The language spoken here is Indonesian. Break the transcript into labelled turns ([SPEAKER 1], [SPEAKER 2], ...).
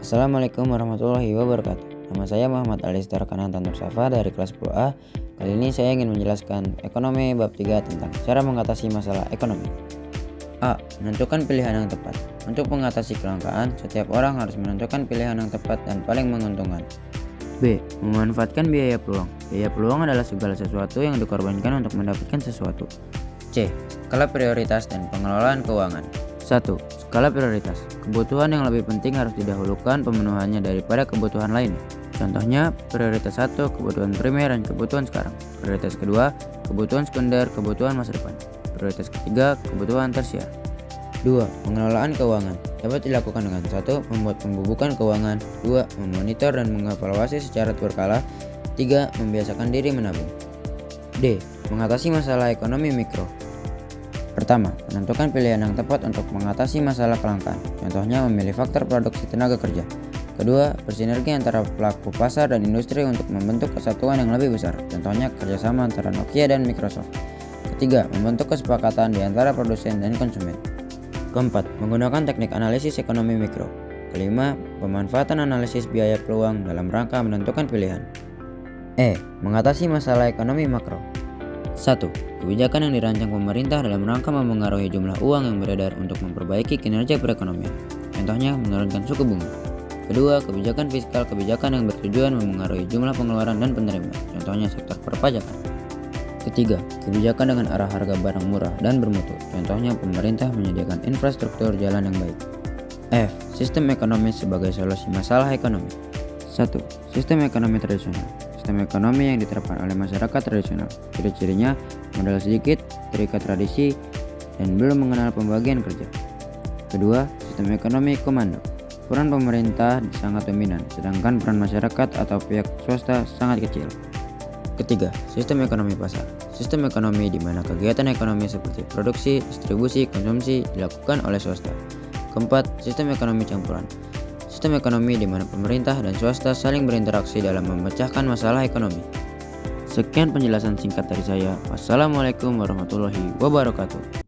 [SPEAKER 1] Assalamualaikum warahmatullahi wabarakatuh. Nama saya Muhammad Alistar Kananta Nursafa dari kelas 10A. Kali ini saya ingin menjelaskan ekonomi bab 3 tentang cara mengatasi masalah ekonomi. A. Menentukan pilihan yang tepat. Untuk mengatasi kelangkaan, setiap orang harus menentukan pilihan yang tepat dan paling menguntungkan. B. Memanfaatkan biaya peluang. Biaya peluang adalah segala sesuatu yang dikorbankan untuk mendapatkan sesuatu. C. Skala prioritas dan pengelolaan keuangan. 1. Skala prioritas. Kebutuhan yang lebih penting harus didahulukan pemenuhannya daripada kebutuhan lainnya. Contohnya, prioritas 1 kebutuhan primer dan kebutuhan sekarang. Prioritas kedua, kebutuhan sekunder, kebutuhan masa depan. Prioritas ketiga, kebutuhan tersier. 2. Pengelolaan keuangan. Dapat dilakukan dengan 1. Membuat pembubukan keuangan. 2. Memonitor dan mengevaluasi secara berkala. 3. Membiasakan diri menabung. D. Mengatasi masalah ekonomi mikro. Pertama, menentukan pilihan yang tepat untuk mengatasi masalah kelangkaan. Contohnya memilih faktor produksi tenaga kerja. Kedua, bersinergi antara pelaku pasar dan industri untuk membentuk kesatuan yang lebih besar. Contohnya kerjasama antara Nokia dan Microsoft. Ketiga, membentuk kesepakatan di antara produsen dan konsumen. Keempat, menggunakan teknik analisis ekonomi mikro. Kelima, pemanfaatan analisis biaya peluang dalam rangka menentukan pilihan. E. Mengatasi masalah ekonomi makro. 1. Kebijakan yang dirancang pemerintah dalam rangka memengaruhi jumlah uang yang beredar untuk memperbaiki kinerja perekonomian. Contohnya, menurunkan suku bunga. Kedua, kebijakan fiskal kebijakan yang bertujuan memengaruhi jumlah pengeluaran dan penerimaan. Contohnya, sektor perpajakan. Ketiga, kebijakan dengan arah harga barang murah dan bermutu. Contohnya, pemerintah menyediakan infrastruktur jalan yang baik. F. Sistem ekonomi sebagai solusi masalah ekonomi. 1. Sistem ekonomi tradisional. Sistem ekonomi yang diterapkan oleh masyarakat tradisional. Ciri-cirinya modal sedikit, terikat tradisi, dan belum mengenal pembagian kerja. Kedua, sistem ekonomi komando. Peran pemerintah sangat dominan, sedangkan peran masyarakat atau pihak swasta sangat kecil. Ketiga, sistem ekonomi pasar. Sistem ekonomi di mana kegiatan ekonomi seperti produksi, distribusi, konsumsi dilakukan oleh swasta. Keempat, sistem ekonomi campuran. Sistem ekonomi di mana pemerintah dan swasta saling berinteraksi dalam memecahkan masalah ekonomi. Sekian penjelasan singkat dari saya. Wassalamualaikum warahmatullahi wabarakatuh.